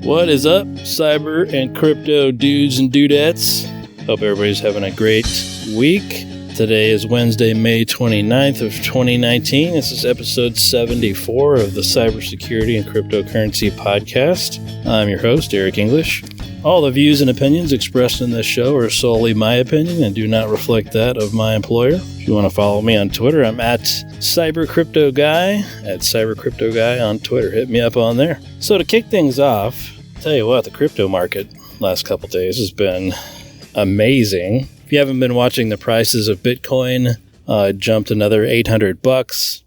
What is up, cyber and crypto dudes and dudettes? Hope everybody's having a great week. Today is Wednesday, May 29th of 2019. This is episode 74 of the Cybersecurity and Cryptocurrency podcast. I'm your host, Eric English. All the views and opinions expressed in this show are solely my opinion and do not reflect that of my employer. If you want to follow me on Twitter, I'm at CyberCryptoGuy, at CyberCryptoGuy on Twitter. Hit me up on there. So to kick things off, I'll tell you what, the crypto market last couple days has been amazing. If you haven't been watching the prices of Bitcoin, it jumped another $800.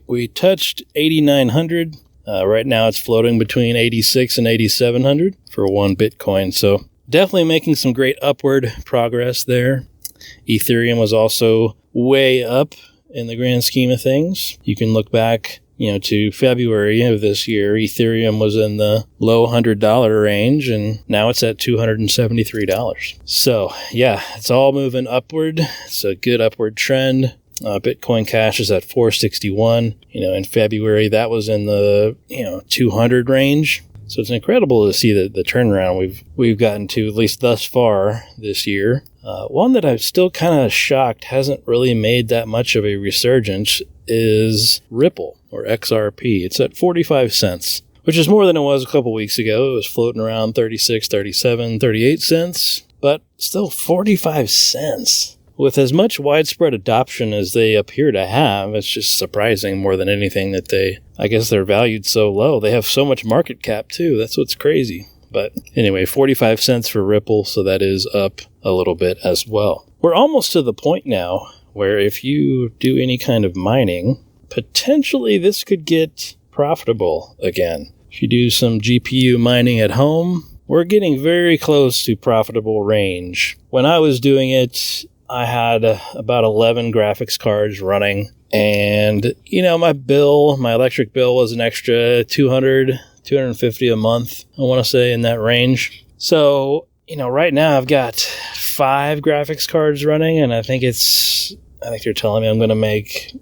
We touched 8,900. Right now it's floating between 86 and 8,700 for one Bitcoin. So definitely making some great upward progress there. Ethereum was also way up in the grand scheme of things. You can look back, to February of this year. Ethereum was in the low $100 range, and now it's at $273. So yeah, it's all moving upward. It's a good upward trend. Bitcoin Cash is at 461. In February, that was in the 200 range. So it's incredible to see the turnaround we've gotten to, at least thus far this year. One that I'm still kind of shocked hasn't really made that much of a resurgence is Ripple, or XRP. It's at 45 cents, which is more than it was a couple weeks ago. It was floating around 36, 37, 38 cents, but still 45 cents. With as much widespread adoption as they appear to have, it's just surprising more than anything that they're valued so low. They have so much market cap too. That's what's crazy. But anyway, 45 cents for Ripple, so that is up a little bit as well. We're almost to the point now where if you do any kind of mining, potentially this could get profitable again. If you do some GPU mining at home, we're getting very close to profitable range. When I was doing it, I had about 11 graphics cards running, and my electric bill was an extra $250 a month, I want to say, in that range. So, right now I've got 5 graphics cards running, and I think they're telling me I'm going to make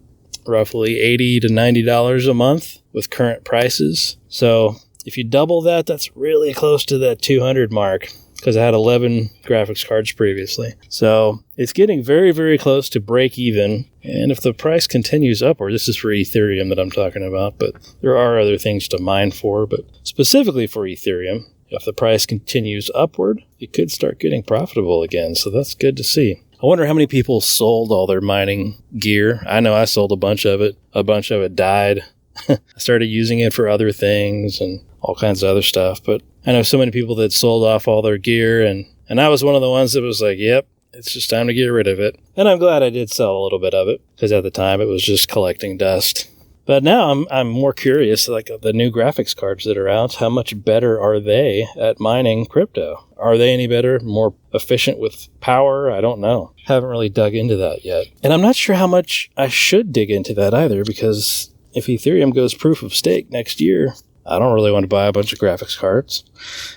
roughly $80 to $90 a month with current prices. So if you double that, that's really close to that 200 mark, because I had 11 graphics cards previously. So it's getting very, very close to break even. And if the price continues upward, this is for Ethereum that I'm talking about, but there are other things to mine for. But specifically for Ethereum, if the price continues upward, it could start getting profitable again. So that's good to see. I wonder how many people sold all their mining gear. I know I sold a bunch of it. A bunch of it died. I started using it for other things and all kinds of other stuff. But I know so many people that sold off all their gear, and I was one of the ones that was like, yep, it's just time to get rid of it. And I'm glad I did sell a little bit of it, because at the time it was just collecting dust. But now I'm more curious, like the new graphics cards that are out, how much better are they at mining crypto? Are they any better, more efficient with power? I don't know. Haven't really dug into that yet. And I'm not sure how much I should dig into that either, because if Ethereum goes proof of stake next year, I don't really want to buy a bunch of graphics cards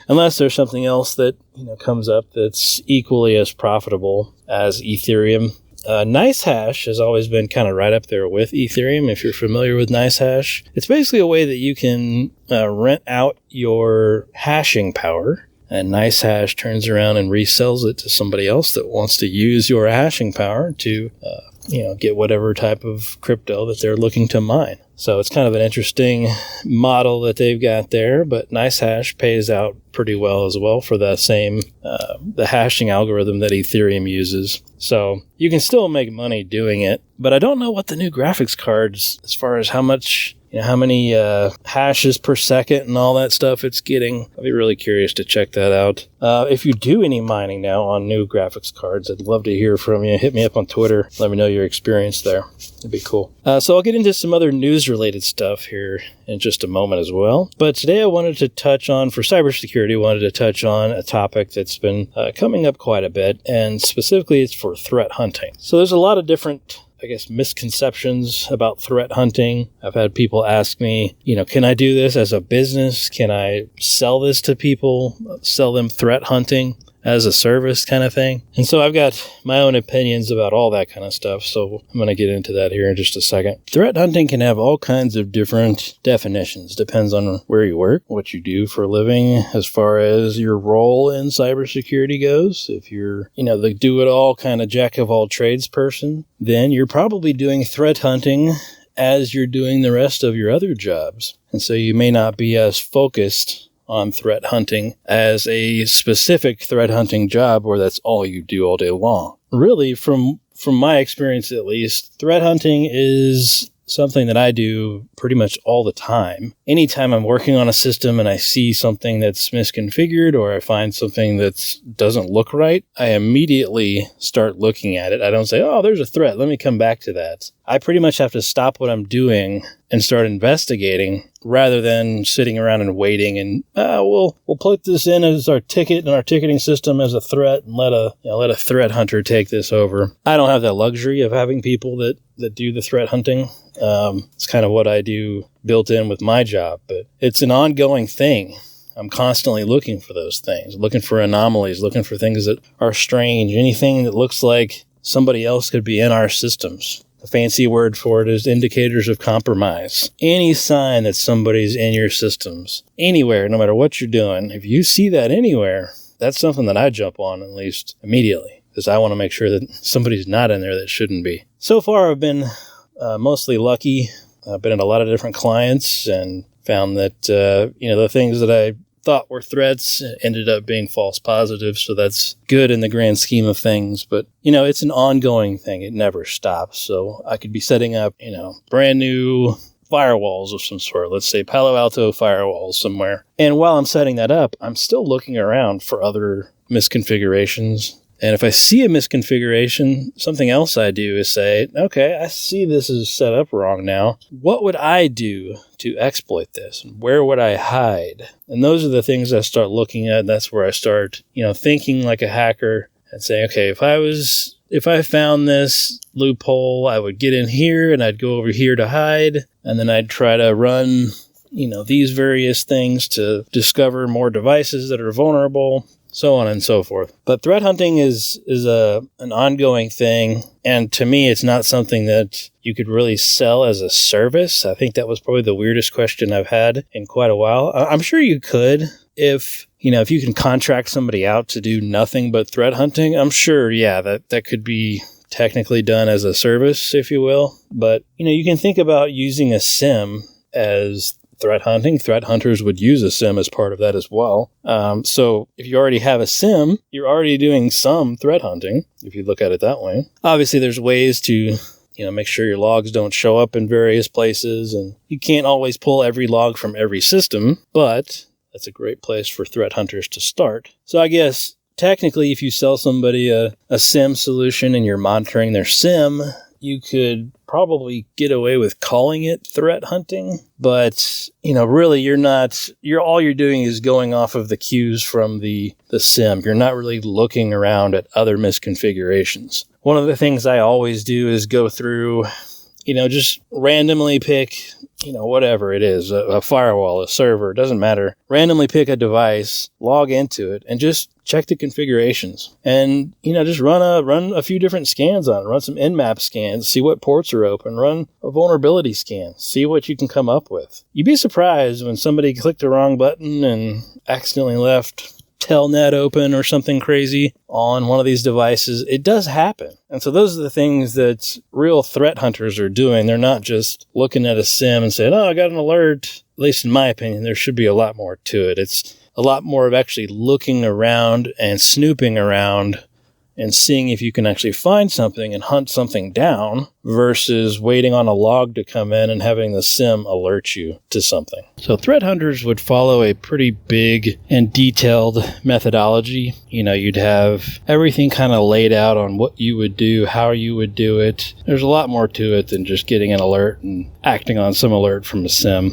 unless there's something else that comes up that's equally as profitable as Ethereum. NiceHash has always been kind of right up there with Ethereum. If you're familiar with NiceHash, it's basically a way that you can rent out your hashing power, and NiceHash turns around and resells it to somebody else that wants to use your hashing power to get whatever type of crypto that they're looking to mine. So it's kind of an interesting model that they've got there, but NiceHash pays out pretty well as well for that same, the hashing algorithm that Ethereum uses. So you can still make money doing it, but I don't know what the new graphics cards, as far as how much, how many hashes per second and all that stuff it's getting. I'd be really curious to check that out. If you do any mining now on new graphics cards, I'd love to hear from you. Hit me up on Twitter. Let me know your experience there. It'd be cool. So I'll get into some other news-related stuff here in just a moment as well. But today I wanted to touch on, for cybersecurity, a topic that's been coming up quite a bit, and specifically it's for threat hunting. So there's a lot of different misconceptions about threat hunting. I've had people ask me, can I do this as a business? Can I sell this to people, sell them threat hunting? as a service kind of thing. And so I've got my own opinions about all that kind of stuff, so I'm going to get into that here in just a second. Threat hunting can have all kinds of different definitions. Depends on where you work, what you do for a living, as far as your role in cybersecurity goes. If you're, the do-it-all kind of jack-of-all-trades person, then you're probably doing threat hunting as you're doing the rest of your other jobs. And so you may not be as focused on threat hunting as a specific threat hunting job where that's all you do all day long. Really, from my experience at least, threat hunting is something that I do pretty much all the time. Anytime I'm working on a system and I see something that's misconfigured or I find something that doesn't look right, I immediately start looking at it. I don't say, oh, there's a threat, let me come back to that. I pretty much have to stop what I'm doing and start investigating rather than sitting around and waiting and we'll put this in as our ticket and our ticketing system as a threat and let a threat hunter take this over. I don't have that luxury of having people that do the threat hunting. It's kind of what I do built in with my job, but it's an ongoing thing. I'm constantly looking for those things, looking for anomalies, looking for things that are strange, anything that looks like somebody else could be in our systems. The fancy word for it is indicators of compromise. Any sign that somebody's in your systems, anywhere, no matter what you're doing, if you see that anywhere, that's something that I jump on at least immediately, because I want to make sure that somebody's not in there that shouldn't be. So far, I've been mostly lucky. I've been at a lot of different clients and found that, the things that I thought were threats ended up being false positives. So that's good in the grand scheme of things. But, it's an ongoing thing. It never stops. So I could be setting up, brand new firewalls of some sort. Let's say Palo Alto firewalls somewhere. And while I'm setting that up, I'm still looking around for other misconfigurations. And if I see a misconfiguration, something else I do is say, okay, I see this is set up wrong now. What would I do to exploit this? Where would I hide? And those are the things I start looking at. That's where I start, thinking like a hacker and saying, okay, if I found this loophole, I would get in here and I'd go over here to hide. And then I'd try to run, these various things to discover more devices that are vulnerable, so on and so forth. But threat hunting is an ongoing thing. And to me, it's not something that you could really sell as a service. I think that was probably the weirdest question I've had in quite a while. I'm sure you could if you can contract somebody out to do nothing but threat hunting. I'm sure, that could be technically done as a service, if you will. But, you can think about using a SIM as threat hunting. Threat hunters would use a SIM as part of that as well. So if you already have a SIM, you're already doing some threat hunting, if you look at it that way. Obviously, there's ways to make sure your logs don't show up in various places, and you can't always pull every log from every system, but that's a great place for threat hunters to start. So I guess technically, if you sell somebody a SIM solution and you're monitoring their SIM, you could probably get away with calling it threat hunting, but really all you're doing is going off of the cues from the SIM. You're not really looking around at other misconfigurations. One of the things I always do is go through, just randomly pick, whatever it is, a firewall, a server, it doesn't matter. Randomly pick a device, log into it, and just check the configurations. And, just run a few different scans on it. Run some Nmap scans, see what ports are open. Run a vulnerability scan, see what you can come up with. You'd be surprised when somebody clicked the wrong button and accidentally left Telnet open or something crazy on one of these devices. It does happen. And so those are the things that real threat hunters are doing. They're not just looking at a SIM and saying, oh, I got an alert. At least in my opinion, there should be a lot more to it. It's a lot more of actually looking around and snooping around and seeing if you can actually find something and hunt something down versus waiting on a log to come in and having the SIM alert you to something. So threat hunters would follow a pretty big and detailed methodology. You'd have everything kind of laid out on what you would do, how you would do it. There's a lot more to it than just getting an alert and acting on some alert from a SIM.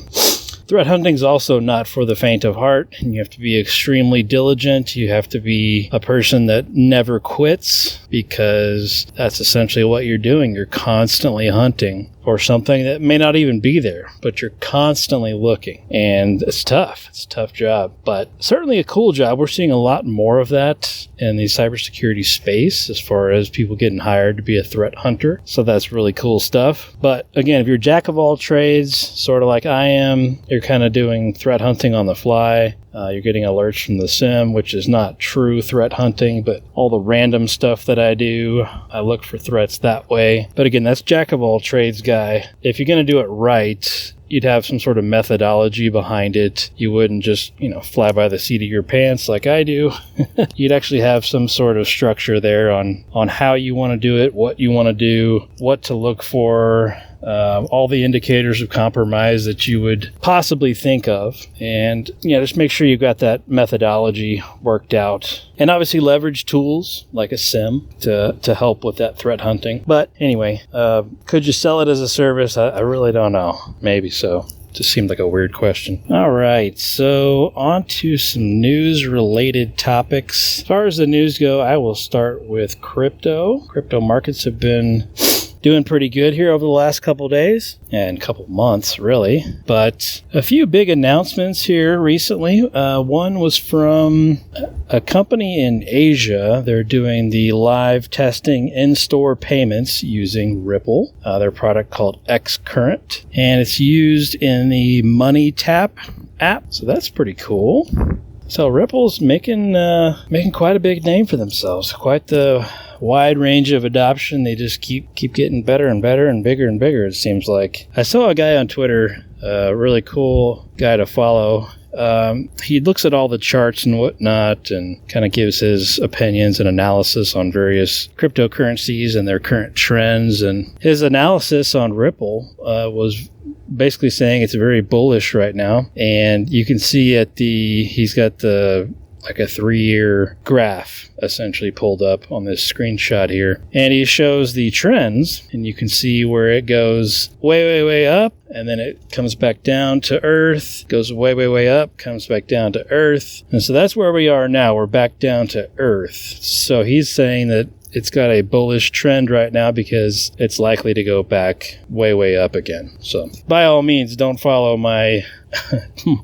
Threat hunting is also not for the faint of heart. You have to be extremely diligent. You have to be a person that never quits, because that's essentially what you're doing. You're constantly hunting or something that may not even be there, but you're constantly looking. And it's tough. It's a tough job, but certainly a cool job. We're seeing a lot more of that in the cybersecurity space as far as people getting hired to be a threat hunter. So that's really cool stuff. But again, if you're jack of all trades, sort of like I am, you're kind of doing threat hunting on the fly. You're getting alerts from the SIM, which is not true threat hunting, but all the random stuff that I do, I look for threats that way. But again, that's jack of all trades guy. If you're going to do it right, you'd have some sort of methodology behind it. You wouldn't just, fly by the seat of your pants like I do. You'd actually have some sort of structure there on how you want to do it, what you want to do, what to look for, all the indicators of compromise that you would possibly think of. And, just make sure you've got that methodology worked out. And obviously leverage tools like a SIM to help with that threat hunting. But anyway, could you sell it as a service? I really don't know. Maybe so. Just seemed like a weird question. All right, so on to some news-related topics. As far as the news go, I will start with crypto. Crypto markets have been doing pretty good here over the last couple days and couple months, really. But a few big announcements here recently. One was from a company in Asia. They're doing the live testing in-store payments using Ripple, their product called Xcurrent, and it's used in the Money Tap app. So that's pretty cool. So Ripple's making quite a big name for themselves. Quite the wide range of adoption. They just keep getting better and better and bigger, it seems like. I saw a guy on Twitter, a really cool guy to follow. He looks at all the charts and whatnot and kind of gives his opinions and analysis on various cryptocurrencies and their current trends. And his analysis on Ripple was basically saying it's very bullish right now. And you can see he's got a 3-year graph essentially pulled up on this screenshot here. And he shows the trends, and you can see where it goes way up, and then it comes back down to earth, goes way up, comes back down to earth. And so that's where we are now. We're back down to earth. So he's saying that it's got a bullish trend right now because it's likely to go back way up again. So by all means, don't follow my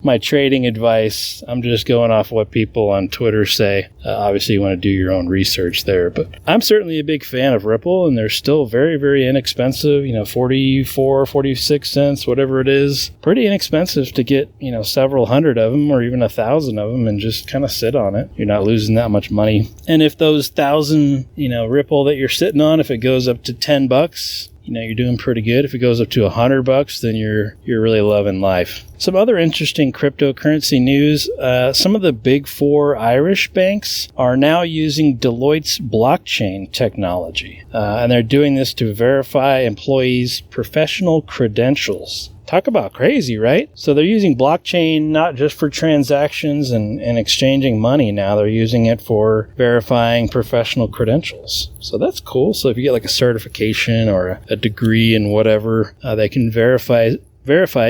my trading advice. I'm just going off what people on Twitter say. Obviously, you want to do your own research there. But I'm certainly a big fan of Ripple, and they're still very inexpensive. 44, 46 cents, whatever it is. Pretty inexpensive to get, several hundred of them or even 1,000 of them and just kind of sit on it. You're not losing that much money. And if those 1,000, Ripple that you're sitting on, if it goes up to $10, you're doing pretty good. If it goes up to $100, then you're really loving life. Some other interesting cryptocurrency news. Some of the big 4 Irish banks are now using Deloitte's blockchain technology. And they're doing this to verify employees' professional credentials. Talk about crazy, right? So they're using blockchain not just for transactions and exchanging money now. They're using it for verifying professional credentials. So that's cool. So if you get like a certification or a degree in whatever, they can verify it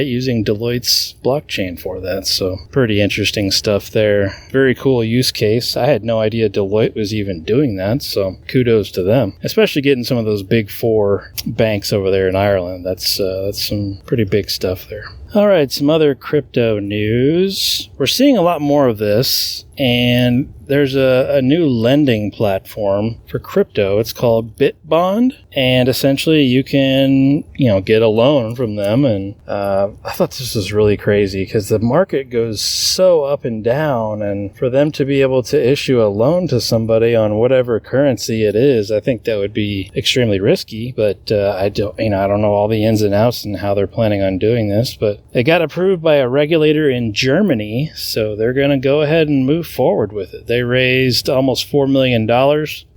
using Deloitte's blockchain for that. So pretty interesting stuff there. Very cool use case. I had no idea Deloitte was even doing that. So kudos to them, especially getting some of those big 4 banks over there in Ireland. That's some pretty big stuff there. All right, some other crypto news. We're seeing a lot more of this, and there's a new lending platform for crypto. It's called BitBond, and essentially you can, get a loan from them. And I thought this was really crazy because the market goes so up and down, and for them to be able to issue a loan to somebody on whatever currency it is, I think that would be extremely risky. But I don't know all the ins and outs and how they're planning on doing this, but it got approved by a regulator in Germany, so they're going to go ahead and move forward with it. They raised almost $4 million.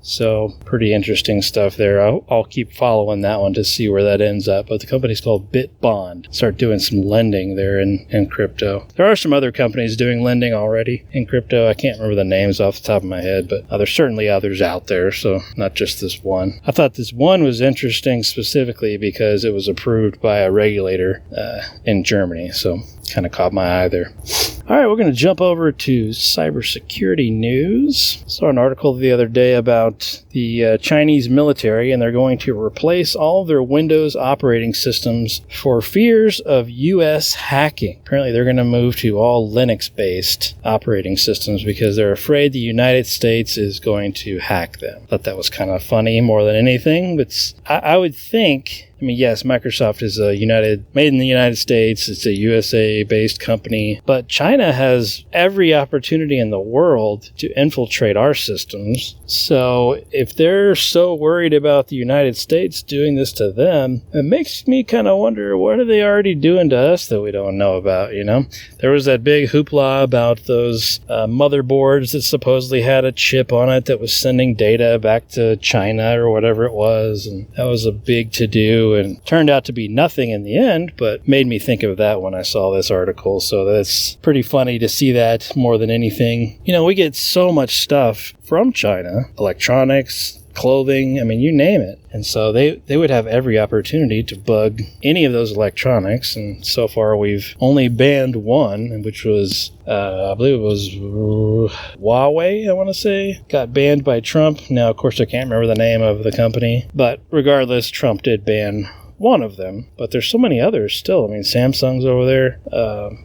So pretty interesting stuff there. I'll keep following that one to see where that ends up. But the company's called BitBond. Start doing some lending there in crypto. There are some other companies doing lending already in crypto. I can't remember the names off the top of my head, but there's certainly others out there. So not just this one. I thought this one was interesting specifically because it was approved by a regulator in Germany. So kind of caught my eye there. All right, we're going to jump over to cybersecurity news. Saw an article the other day about the Chinese military, and they're going to replace all of their Windows operating systems for fears of U.S. hacking. Apparently, they're going to move to all Linux-based operating systems because they're afraid the United States is going to hack them. Thought that was kind of funny more than anything, but I would think... I mean, yes, Microsoft is made in the United States. It's a USA-based company. But China has every opportunity in the world to infiltrate our systems. So if they're so worried about the United States doing this to them, it makes me kind of wonder, what are they already doing to us that we don't know about, you know? There was that big hoopla about those motherboards that supposedly had a chip on it that was sending data back to China or whatever it was. And that was a big to-do. And turned out to be nothing in the end, but made me think of that when I saw this article. So that's pretty funny to see that more than anything. You know, we get so much stuff from China, electronics, clothing, I mean, you name it. And so they would have every opportunity to bug any of those electronics. And so far we've only banned one, which was, I believe it was Huawei, I want to say, got banned by Trump. Now, of course, I can't remember the name of the company. But regardless, Trump did ban one of them, but there's so many others still. I mean, Samsung's over there,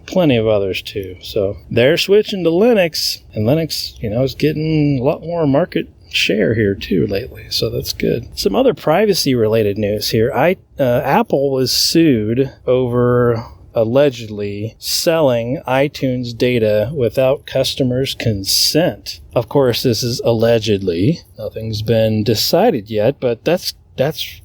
plenty of others too. So they're switching to Linux, and Linux, you know, is getting a lot more market share here too lately, so that's good. Some other privacy related news here. Apple was sued over allegedly selling iTunes data without customers' consent. Of course, this is allegedly. Nothing's been decided yet, but that's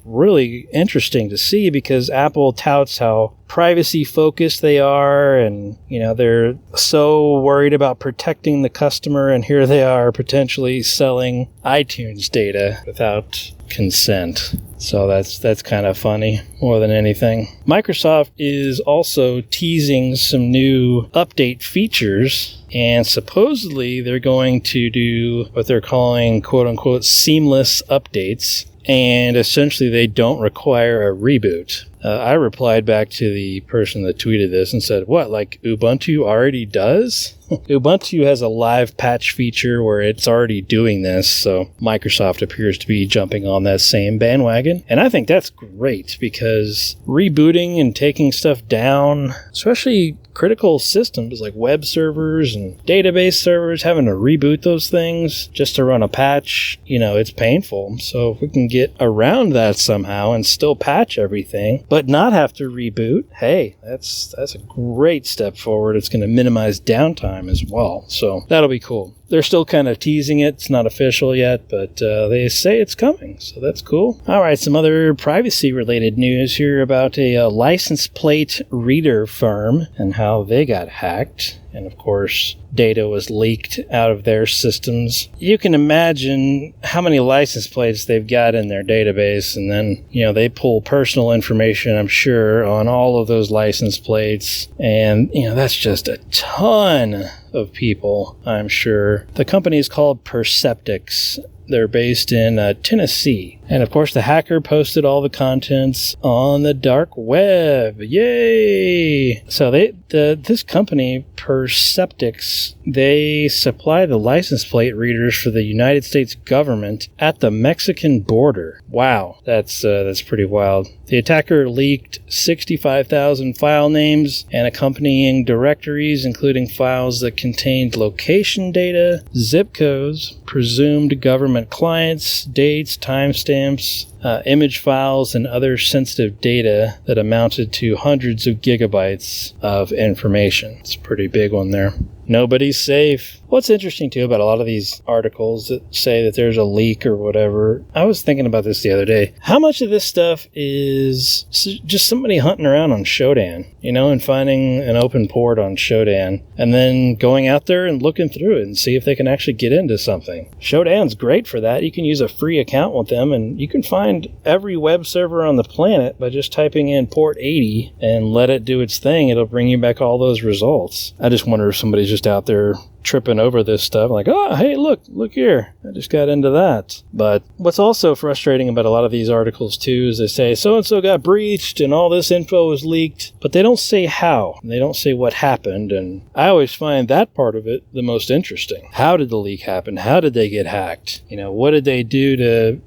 really interesting to see because Apple touts how privacy focused they are, and you know, they're so worried about protecting the customer, and here they are potentially selling iTunes data without consent. So that's kind of funny more than anything. Microsoft is also teasing some new update features, and supposedly they're going to do what they're calling quote unquote seamless updates. And essentially, they don't require a reboot. I replied back to the person that tweeted this and said, what, like Ubuntu already does? Ubuntu has a live patch feature where it's already doing this, so Microsoft appears to be jumping on that same bandwagon. And I think that's great because rebooting and taking stuff down, especially critical systems like web servers and database servers, having to reboot those things just to run a patch, you know, it's painful. So if we can get around that somehow and still patch everything, but not have to reboot, hey, that's a great step forward. It's going to minimize downtime as well. So that'll be cool. They're still kind of teasing it. It's not official yet, but they say it's coming, so that's cool. All right, some other privacy-related news here about a license plate reader firm and how they got hacked. And, of course, data was leaked out of their systems. You can imagine how many license plates they've got in their database, and then, you know, they pull personal information, I'm sure, on all of those license plates. And, you know, that's just a ton of people, I'm sure. The company is called Perceptix. They're based in Tennessee. And of course, the hacker posted all the contents on the dark web. Yay! So this company, Perceptix, they supply the license plate readers for the United States government at the Mexican border. Wow, that's pretty wild. The attacker leaked 65,000 file names and accompanying directories, including files that contained location data, zip codes, presumed government clients, dates, timestamps, image files, and other sensitive data that amounted to hundreds of gigabytes of information. It's a pretty big one there. Nobody's safe. What's interesting, too, about a lot of these articles that say that there's a leak or whatever, I was thinking about this the other day. How much of this stuff is just somebody hunting around on Shodan, you know, and finding an open port on Shodan, and then going out there and looking through it and see if they can actually get into something? Shodan's great for that. You can use a free account with them, and you can find every web server on the planet by just typing in port 80 and let it do its thing. It'll bring you back all those results. I just wonder if somebody's just out there tripping over this stuff. I'm like, oh, hey, look here. I just got into that. But what's also frustrating about a lot of these articles, too, is they say so-and-so got breached and all this info was leaked, but they don't say how. They don't say what happened. And I always find that part of it the most interesting. How did the leak happen? How did they get hacked? What did they do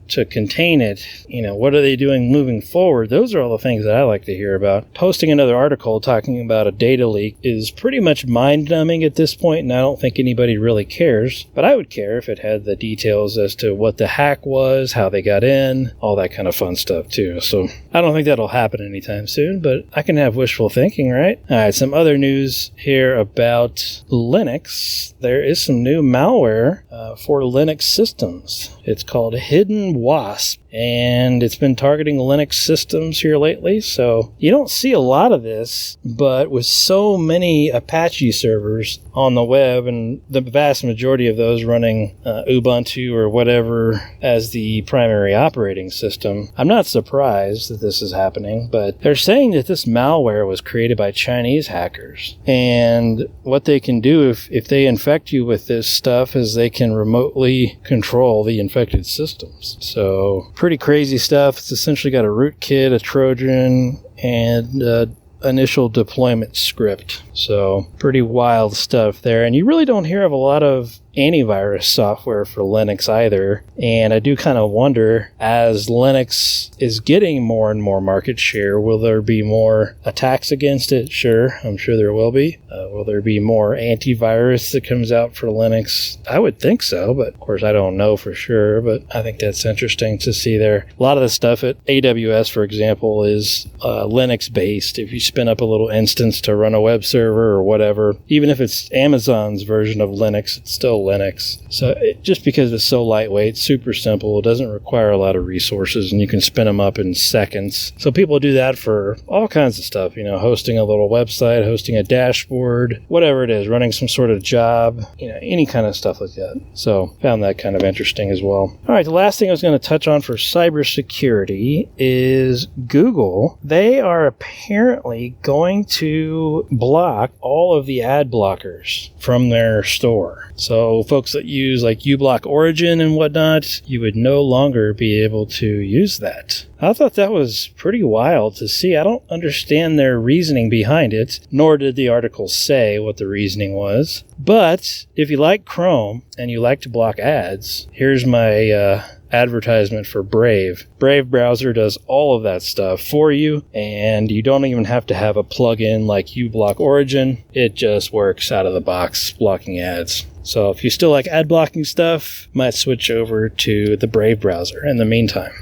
to contain it? What are they doing moving forward? Those are all the things that I like to hear about. Posting another article talking about a data leak is pretty much mind-numbing at this point, and I don't think anybody really cares. But I would care if it had the details as to what the hack was, how they got in, all that kind of fun stuff too. So I don't think that'll happen anytime soon, but I can have wishful thinking, right? All right, some other news here about Linux. There is some new malware for Linux systems. It's called Hidden Wasp, and it's been targeting Linux systems here lately. So you don't see a lot of this, but with so many Apache servers on the web, and the vast majority of those running Ubuntu or whatever as the primary operating system, I'm not surprised that this is happening, but they're saying that this malware was created by Chinese hackers. And what they can do if they infect you with this stuff is they can remotely control the infected systems. So pretty crazy stuff. It's essentially got a rootkit, a Trojan, and initial deployment script. So pretty wild stuff there. And you really don't hear of a lot of antivirus software for Linux either. And I do kind of wonder, as Linux is getting more and more market share, will there be more attacks against it? Sure, I'm sure there will be. Will there be more antivirus that comes out for Linux? I would think so, but of course I don't know for sure, but I think that's interesting to see there. A lot of the stuff at AWS, for example, is Linux based. If you spin up a little instance to run a web server or whatever, even if it's Amazon's version of Linux, it's still Linux. So just because it's so lightweight, super simple, it doesn't require a lot of resources, and you can spin them up in seconds. So people do that for all kinds of stuff, hosting a little website, hosting a dashboard, whatever it is, running some sort of job, any kind of stuff like that. So found that kind of interesting as well. All right, the last thing I was going to touch on for cybersecurity is Google. They are apparently going to block all of the ad blockers from their store. So folks that use like uBlock Origin and whatnot, you would no longer be able to use that. I thought that was pretty wild to see. I don't understand their reasoning behind it, nor did the article say what the reasoning was. But if you like Chrome and you like to block ads, here's my advertisement for Brave. Brave browser does all of that stuff for you, and you don't even have to have a plugin like uBlock Origin. It just works out of the box blocking ads. So if you still like ad blocking stuff, might switch over to the Brave browser in the meantime.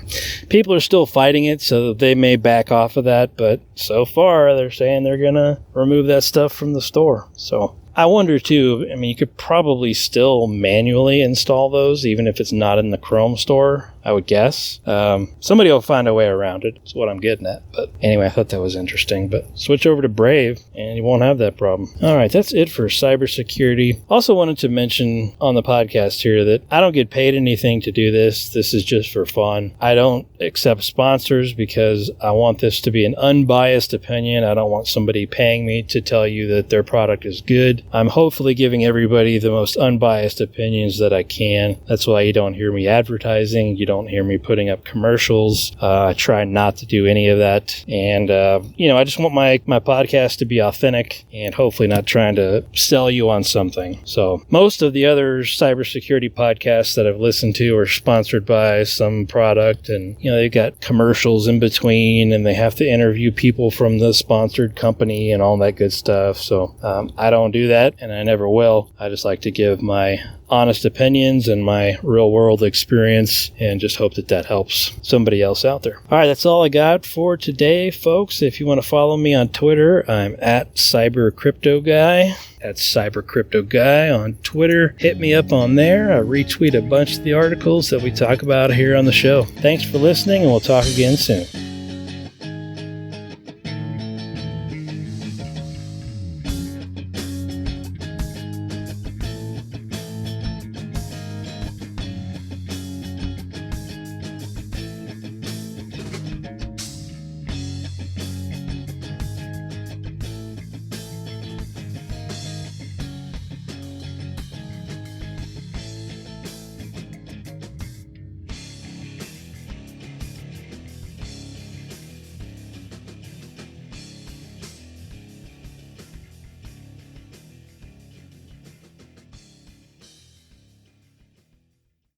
People are still fighting it, so they may back off of that, but so far they're saying they're going to remove that stuff from the store. So I wonder too, you could probably still manually install those, even if it's not in the Chrome store, I would guess. Somebody will find a way around it, is what I'm getting at. But anyway, I thought that was interesting. But switch over to Brave, and you won't have that problem. All right, that's it for cybersecurity. Also wanted to mention on the podcast here that I don't get paid anything to do this. This is just for fun. I don't accept sponsors because I want this to be an unbiased opinion. I don't want somebody paying me to tell you that their product is good. I'm hopefully giving everybody the most unbiased opinions that I can. That's why you don't hear me advertising. You don't hear me putting up commercials. I try not to do any of that. And, I just want my podcast to be authentic and hopefully not trying to sell you on something. So most of the other cybersecurity podcasts that I've listened to are sponsored by some product, and, they've got commercials in between, and they have to interview people from the sponsored company and all that good stuff. So I don't do that, and I never will. I just like to give my honest opinions and my real world experience, and just hope that helps somebody else out there. All right, that's all I got for today, folks. If you want to follow me on Twitter, I'm at CyberCryptoGuy. That's CyberCryptoGuy on Twitter. Hit me up on there. I retweet a bunch of the articles that we talk about here on the show. Thanks for listening, and we'll talk again soon.